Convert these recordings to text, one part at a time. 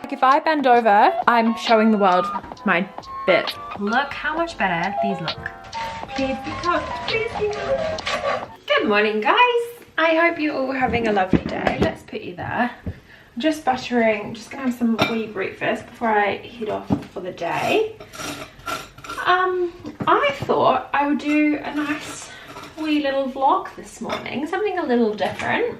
Like if I bend over, I'm showing the world my bit. Look how much better these look. Please be cold, please be cold. Good morning, guys. I hope you're all having a lovely day. Let's put you there. I'm just buttering, just gonna have some wee breakfast before I head off for the day. I thought I would do a nice wee little vlog this morning, something a little different.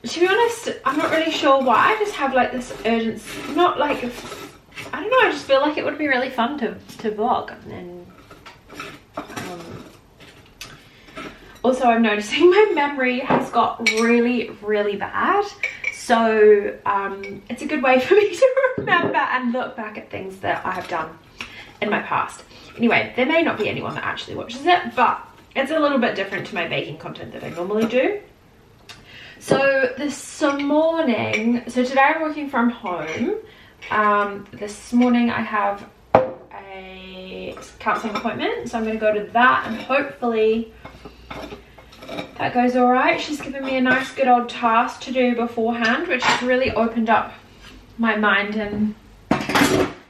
To be honest, I'm not really sure why. I just have like this urgency, not like, I don't know, I just feel like it would be really fun to vlog. And also I'm noticing my memory has got really, really bad. So it's a good way for me to remember and look back at things that I have done in my past. Anyway, there may not be anyone that actually watches it, but it's a little bit different to my baking content that I normally do. So this morning, so today I'm working from home. This morning I have a counselling appointment, so I'm going to go to that and hopefully that goes all right. She's given me a nice good old task to do beforehand, which has really opened up my mind in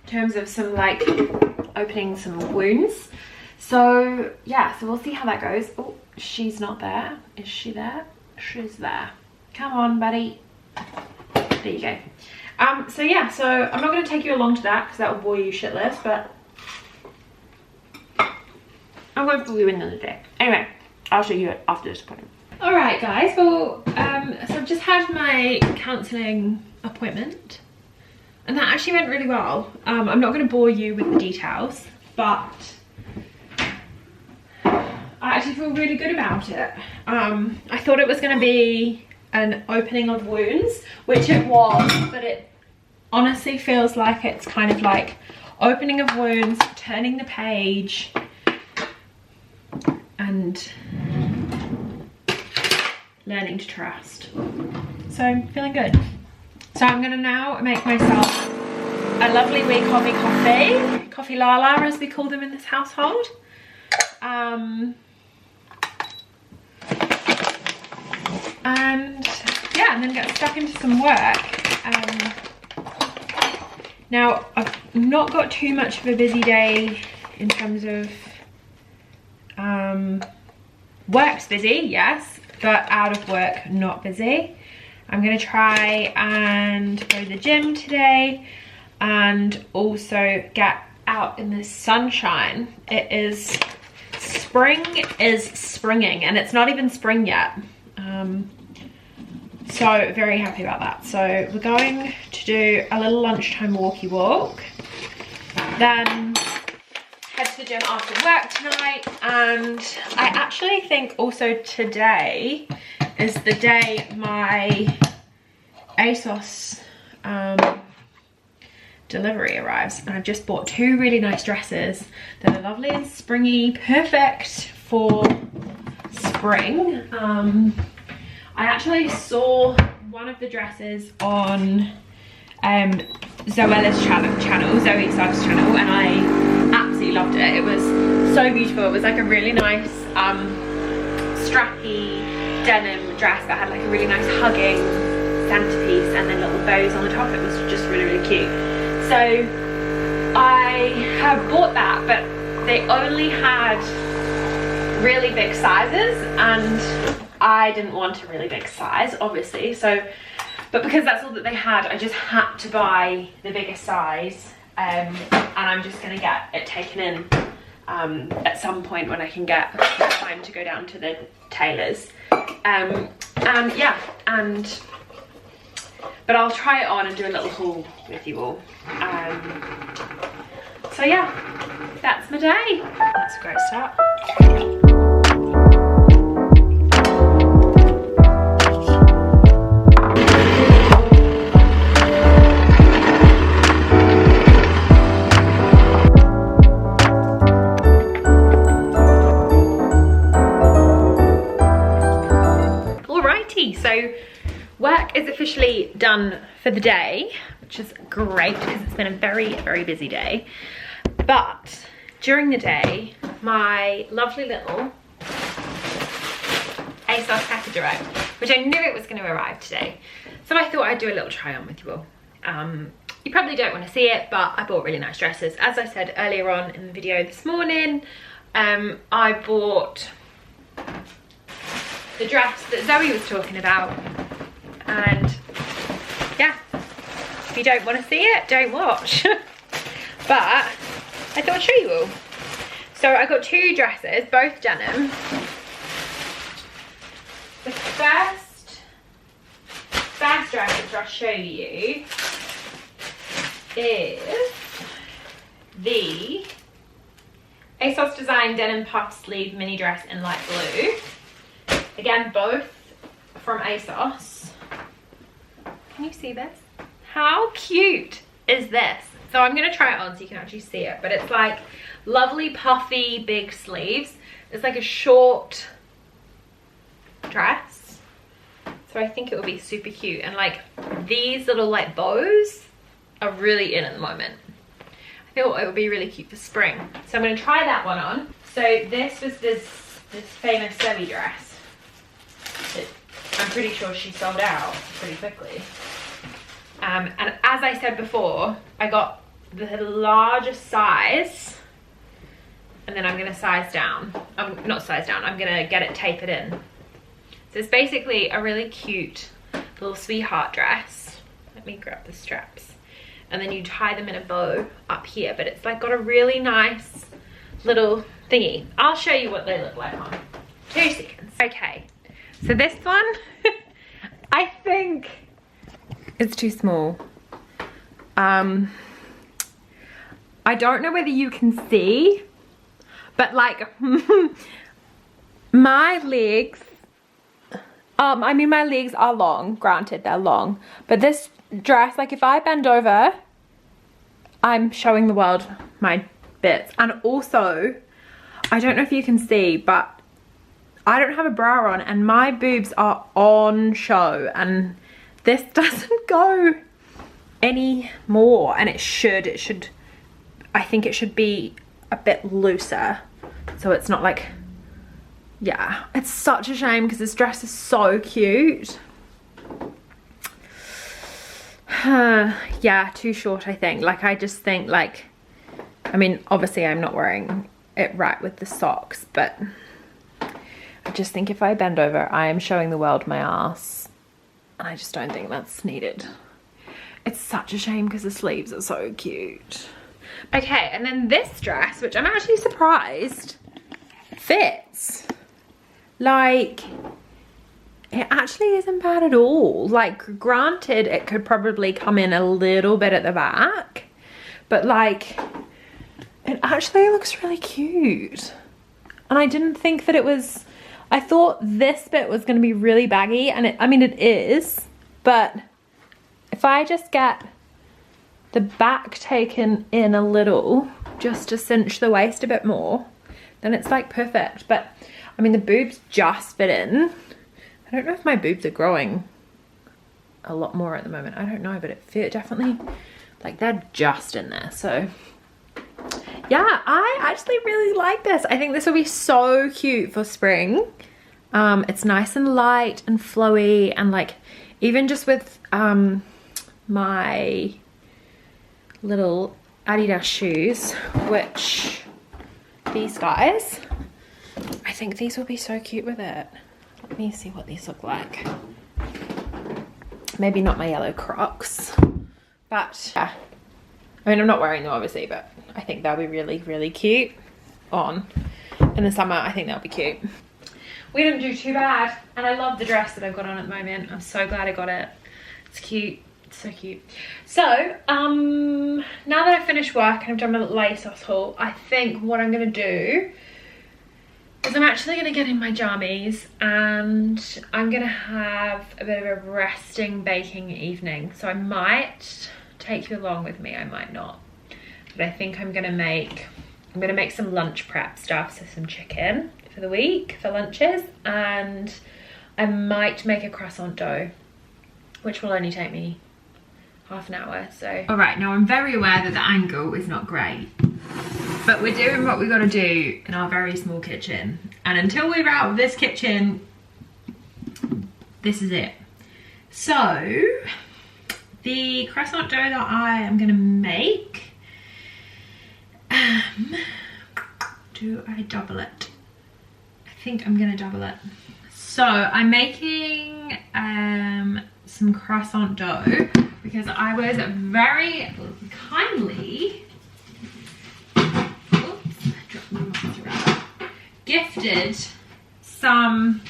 terms of some like opening some wounds. So yeah, so we'll see how that goes. Oh, she's not there. Is she there? She's there. Come on, buddy. There you go. So yeah, so I'm not going to take you along to that because that will bore you shitless, but I'm going to fill you in another day. Anyway, I'll show you it after this appointment. Alright guys, well, so I've just had my counselling appointment and that actually went really well. I'm not going to bore you with the details, but I actually feel really good about it. I thought it was going to be an opening of wounds, which it was, but it honestly feels like it's kind of like opening of wounds, turning the page, and learning to trust. So I'm feeling good. So I'm gonna now make myself a lovely wee coffee lala as we call them in this household. And yeah, and then get stuck into some work. Now I've not got too much of a busy day in terms of work's busy, yes, but out of work not busy. I'm gonna try and go to the gym today and also get out in the sunshine. It is spring is springing and it's not even spring yet. So very happy about that. So we're going to do a little lunchtime walkie walk, then head to the gym after work tonight. And I actually think also today is the day my ASOS delivery arrives, and I've just bought two really nice dresses that are lovely and springy, perfect for spring. I actually saw one of the dresses on Zoella's channel, Zoe Suggs channel, and I absolutely loved it. It was so beautiful. It was like a really nice strappy denim dress that had like a really nice hugging centerpiece and then little bows on the top. It was just really, really cute. So I have bought that, but they only had really big sizes and I didn't want a really big size, obviously. So, but because that's all that they had, I just had to buy the biggest size, and I'm just gonna get it taken in at some point when I can get time to go down to the tailors. And yeah, but I'll try it on and do a little haul with you all. So yeah, that's my day. That's a great start. So work is officially done for the day, which is great because it's been a very, very busy day. But during the day, my lovely little ASOS package arrived. which I knew it was going to arrive today. So I thought I'd do a little try on with you all. You probably don't want to see it, but I bought really nice dresses. As I said earlier on in the video this morning, I bought the dress that Zoe was talking about, and yeah, if you don't want to see it, don't watch. But I thought I'd show you all. So I got two dresses, both denim. The first dress which I'll show you is the ASOS Design Denim Puff Sleeve Mini Dress in light blue. Again, both from ASOS. Can you see this? How cute is this? So I'm going to try it on so you can actually see it. But it's like lovely puffy big sleeves. It's like a short dress. So I think it will be super cute. And like these little like bows are really in at the moment. I thought it would be really cute for spring. So I'm going to try that one on. So this was this famous Zoe dress. I'm pretty sure she sold out pretty quickly. And as I said before, I got the largest size, and then I'm going to size down. Not size down, I'm going to get it tapered in. So it's basically a really cute little sweetheart dress. Let me grab the straps. And then you tie them in a bow up here, but it's like got a really nice little thingy. I'll show you what they look like on 2 seconds. Okay, so this one, I think it's too small. I don't know whether you can see, but like my legs, I mean my legs are long, granted they're long, but this dress, like if I bend over, I'm showing the world my bits. And also, I don't know if you can see, but I don't have a bra on and my boobs are on show, and this doesn't go any more, and it should, I think it should be a bit looser, so it's not like, yeah, it's such a shame because this dress is so cute. Yeah, too short, I think. Like, I just think, like, I mean, obviously I'm not wearing it right with the socks, but I just think if I bend over, I am showing the world my ass, and I just don't think that's needed. It's such a shame because the sleeves are so cute. Okay, and then this dress, which I'm actually surprised fits. Like, it actually isn't bad at all. Like, granted, it could probably come in a little bit at the back, but like, it actually looks really cute. And I didn't think that it was, I thought this bit was going to be really baggy, and I mean it is, but if I just get the back taken in a little, just to cinch the waist a bit more, then it's like perfect. But I mean the boobs just fit in. I don't know if my boobs are growing a lot more at the moment. I don't know, but it definitely, like, they're just in there. So yeah, I actually really like this. I think this will be so cute for spring. It's nice and light and flowy, and like even just with my little Adidas shoes, which these guys, I think these will be so cute with it. Let me see what these look like. Maybe not my yellow Crocs, but yeah. I mean, I'm not wearing them obviously, but I think they'll be really, really cute on in the summer. I think they'll be cute. We didn't do too bad, and I love the dress that I've got on at the moment. I'm so glad I got it. It's cute. It's so cute. So now that I've finished work and I've done my little ASOS haul, I think what I'm gonna do is I'm actually gonna get in my jammies and I'm gonna have a bit of a resting baking evening. So I might take you along with me, I might not, but I think I'm gonna make some lunch prep stuff. So some chicken for the week for lunches, and I might make a croissant dough, which will only take me half an hour. So all right, now I'm very aware that the angle is not great, but we're doing what we got to do in our very small kitchen, and until we're out of this kitchen, this is it. So the croissant dough that I am gonna make, do I double it? I think I'm gonna double it. So I'm making some croissant dough because I was very kindly gifted some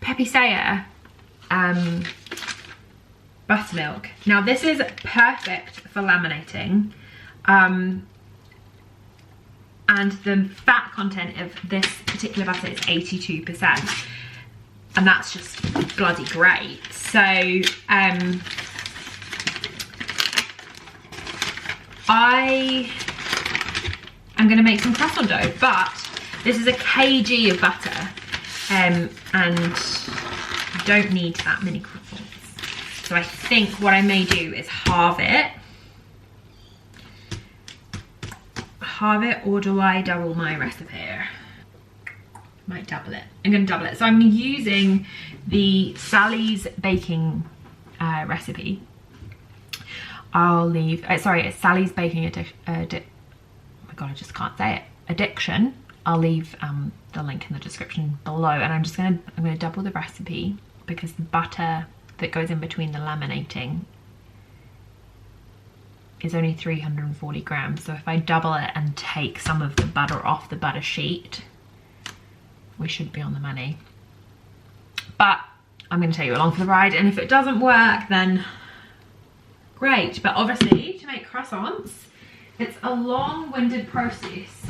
Pepicea buttermilk. Now this is perfect for laminating, and the fat content of this particular butter is 82%, and that's just bloody great. So I am going to make some croissant dough, but this is a kg of butter, and you don't need that many croissants. So I think what I may do is halve it, or do I double my recipe? Might double it. I'm going to double it. So I'm using the Sally's baking recipe. I'll leave, sorry, it's Sally's baking oh my god, I just can't say it. Addiction. I'll leave the link in the description below, and I'm gonna double the recipe because the butter that goes in between the laminating is only 340 grams. So if I double it and take some of the butter off the butter sheet, we should be on the money. But I'm going to take you along for the ride, and if it doesn't work, then great. But obviously, to make croissants, it's a long-winded process.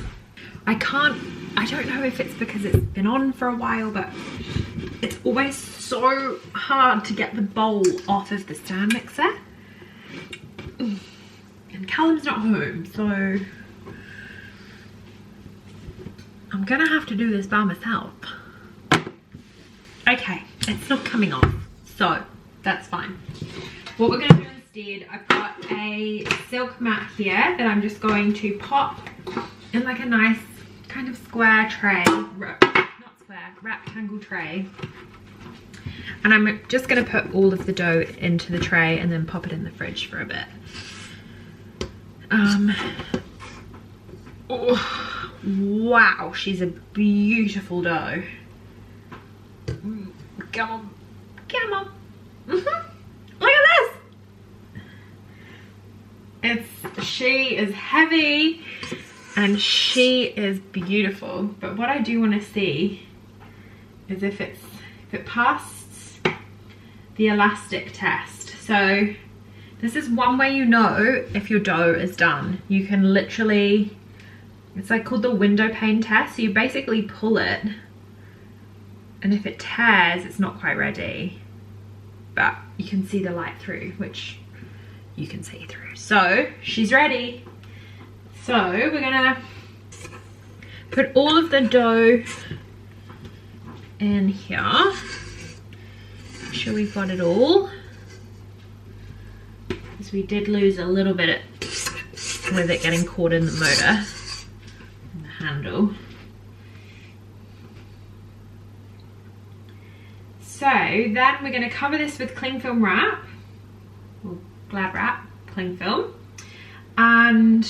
I don't know if it's because it's been on for a while, but it's always so hard to get the bowl off of the stand mixer. And Callum's not home, so I'm gonna have to do this by myself. Okay, it's not coming off, so that's fine. What we're gonna do instead, I've got a silk mat here that I'm just going to pop in like a nice kind of square tray, not square, rectangle tray. And I'm just gonna put all of the dough into the tray and then pop it in the fridge for a bit. Oh, wow, she's a beautiful dough. Come on, come on. Look at this. She is heavy and she is beautiful. But what I do want to see is if it passed the elastic test. So this is one way you know if your dough is done. You can literally, it's like called the window pane test. So you basically pull it, and if it tears, it's not quite ready. But you can see the light through, which you can see through. So she's ready. So we're gonna put all of the dough in here. Make sure we've got it all. Because we did lose a little bit with it getting caught in the motor and the handle. So then we're going to cover this with cling film wrap, or Glad wrap, cling film, and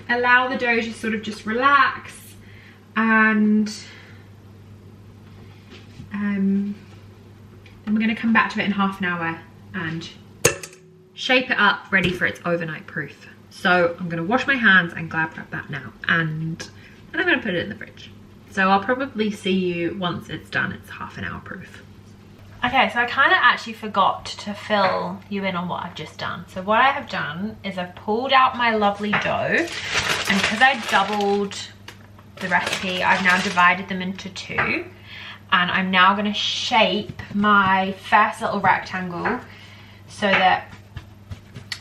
allow the dough to sort of just relax, and then we're going to come back to it in half an hour and shape it up, ready for its overnight proof. So I'm going to wash my hands and Glad wrap that now, and I'm going to put it in the fridge. So I'll probably see you once it's done. It's half an hour proof. Okay, so I kind of actually forgot to fill you in on what I've just done. So what I have done is I've pulled out my lovely dough, and because I doubled the recipe, I've now divided them into two. And I'm now going to shape my first little rectangle so that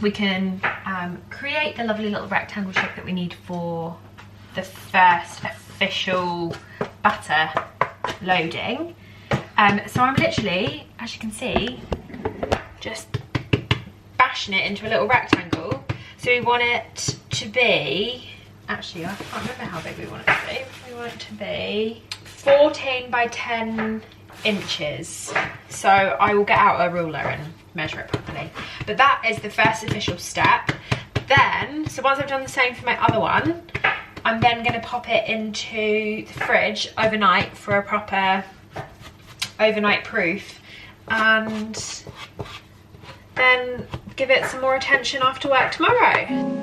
we can create the lovely little rectangle shape that we need for the first official butter loading. So I'm literally, as you can see, just bashing it into a little rectangle. So we want it to be, actually I can't remember how big we want it to be. We want it to be 14 by 10 inches. So I will get out a ruler and measure it properly. But that is the first official step. Then, so once I've done the same for my other one, I'm then going to pop it into the fridge overnight for a proper overnight proof, and then give it some more attention after work tomorrow.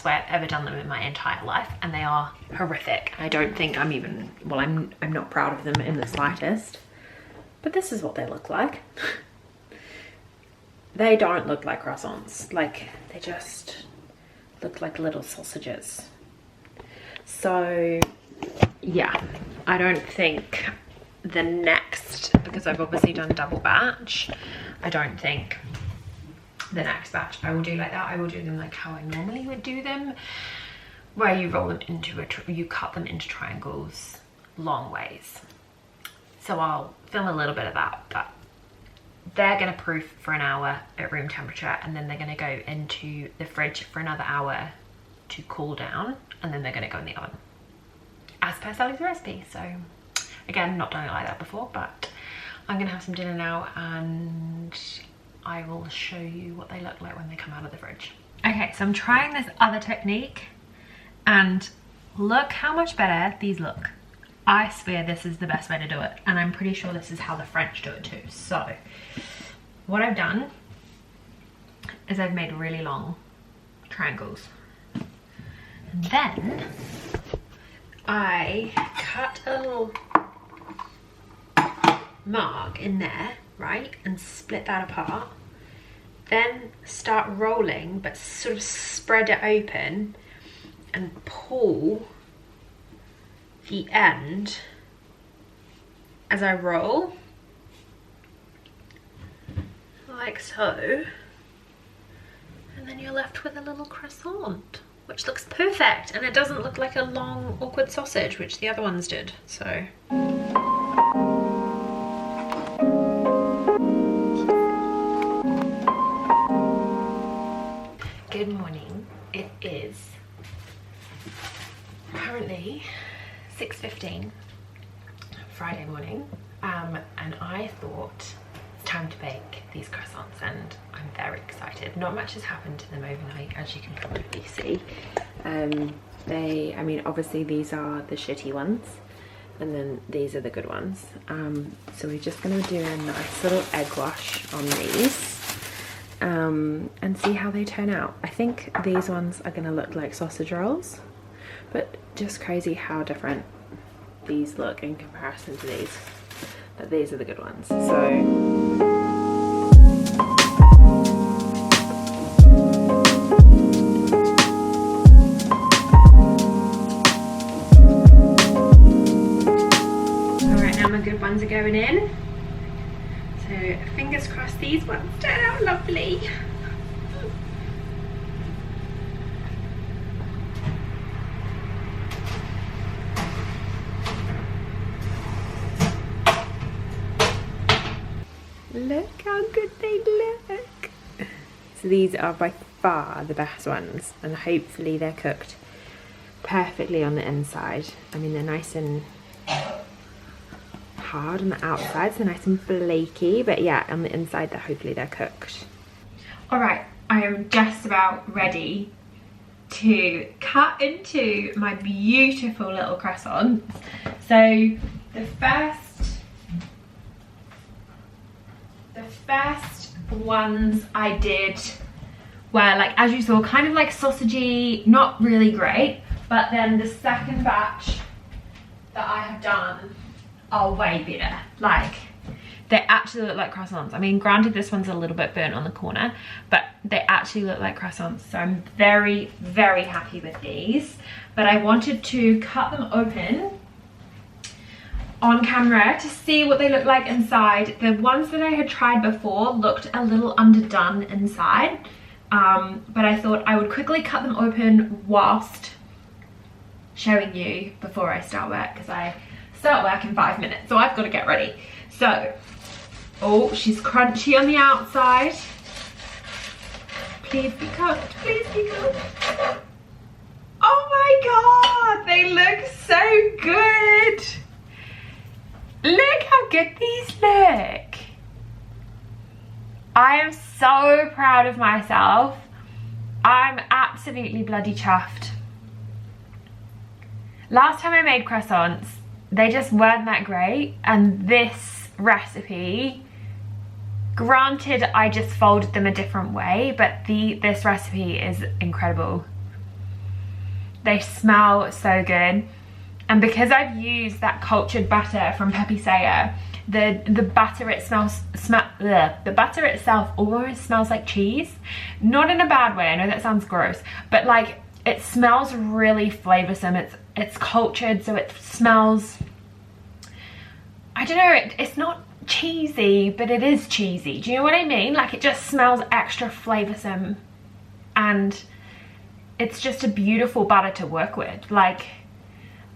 Way I've ever done them in my entire life, and they are horrific. I don't think I'm even, well, I'm not proud of them in the slightest, but this is what they look like. They don't look like croissants, like they just look like little sausages. So yeah, I don't think the next, because I've obviously done double batch, I don't think the next batch I will do like that. I will do them like how I normally would do them, where you roll them into you cut them into triangles long ways. So I'll film a little bit of that, but they're going to proof for an hour at room temperature, and then they're going to go into the fridge for another hour to cool down, and then they're going to go in the oven as per Sally's recipe. So again, not done it like that before, but I'm going to have some dinner now and I will show you what they look like when they come out of the fridge. Okay, so I'm trying this other technique, and look how much better these look. I swear this is the best way to do it, and I'm pretty sure this is how the French do it too. So what I've done is I've made really long triangles, and then I cut a little mark in there, right, and split that apart, then start rolling, but sort of spread it open and pull the end as I roll, like so, and then you're left with a little croissant, which looks perfect, and it doesn't look like a long awkward sausage, which the other ones did. So good morning. It is currently 6:15 Friday morning, and I thought it's time to bake these croissants, and I'm very excited. Not much has happened to them overnight, as you can probably see. I mean, obviously these are the shitty ones, and then these are the good ones. So we're just going to do a nice little egg wash on these. And see how they turn out. I think these ones are going to look like sausage rolls, but just crazy how different these look in comparison to these. But these are the good ones. So good ones are going in, so fingers crossed these ones turn out lovely. Look how good they look. So these are by far the best ones, and hopefully they're cooked perfectly on the inside. I mean, they're nice and hard on the outside, so nice and flaky, but yeah, on the inside hopefully they're cooked. All right, I am just about ready to cut into my beautiful little croissants. So the first ones I did were, like, as you saw, kind of like sausagey, not really great. But then the second batch that I have done are way better. Like, they actually look like croissants. I mean, granted, this one's a little bit burnt on the corner, but they actually look like croissants. So I'm very, very happy with these. But I wanted to cut them open on camera to see what they look like inside. The ones that I had tried before looked a little underdone inside. But I thought I would quickly cut them open whilst showing you before I start work, because I start work in 5 minutes, so I've got to get ready. So, oh, she's crunchy on the outside. Please be cooked, please be cooked. Oh my god, they look so good. Look how good these look. I am so proud of myself. I'm absolutely bloody chuffed. Last time I made croissants, they just weren't that great, and this recipe, granted I just folded them a different way, but this recipe is incredible. They smell so good, and because I've used that cultured butter from Pepe Saya, the butter itself almost smells like cheese. Not in a bad way, I know that sounds gross, but like, it smells really flavoursome. It's cultured, so it smells, I don't know, it's not cheesy, but it is cheesy. Do you know what I mean? Like, it just smells extra flavoursome, and it's just a beautiful butter to work with. Like,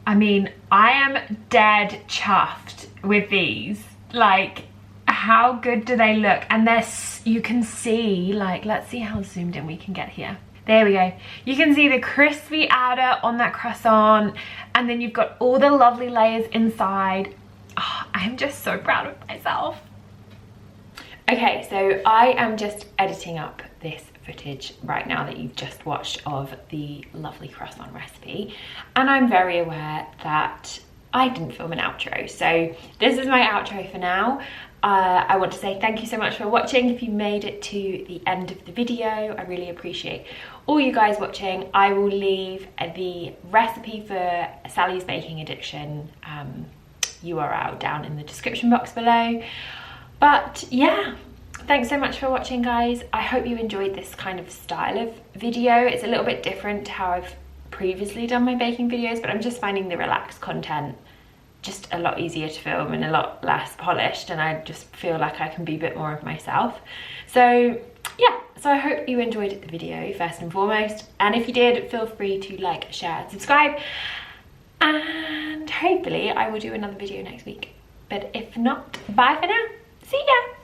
I mean, I am dead chuffed with these. Like, how good do they look? And you can see, like, let's see how zoomed in we can get here. There we go. You can see the crispy outer on that croissant, and then you've got all the lovely layers inside. Oh, I'm just so proud of myself. Okay, so I am just editing up this footage right now that you've just watched of the lovely croissant recipe, and I'm very aware that I didn't film an outro, so this is my outro for now. I want to say thank you so much for watching. If you made it to the end of the video, I really appreciate all you guys watching. I will leave the recipe for Sally's Baking Addiction URL down in the description box below. But yeah, thanks so much for watching, guys. I hope you enjoyed this kind of style of video. It's a little bit different to how I've previously done my baking videos, but I'm just finding the relaxed content just a lot easier to film and a lot less polished, and I just feel like I can be a bit more of myself. So yeah, so I hope you enjoyed the video first and foremost, and if you did, feel free to like, share and subscribe, and hopefully I will do another video next week. But if not, bye for now. See ya.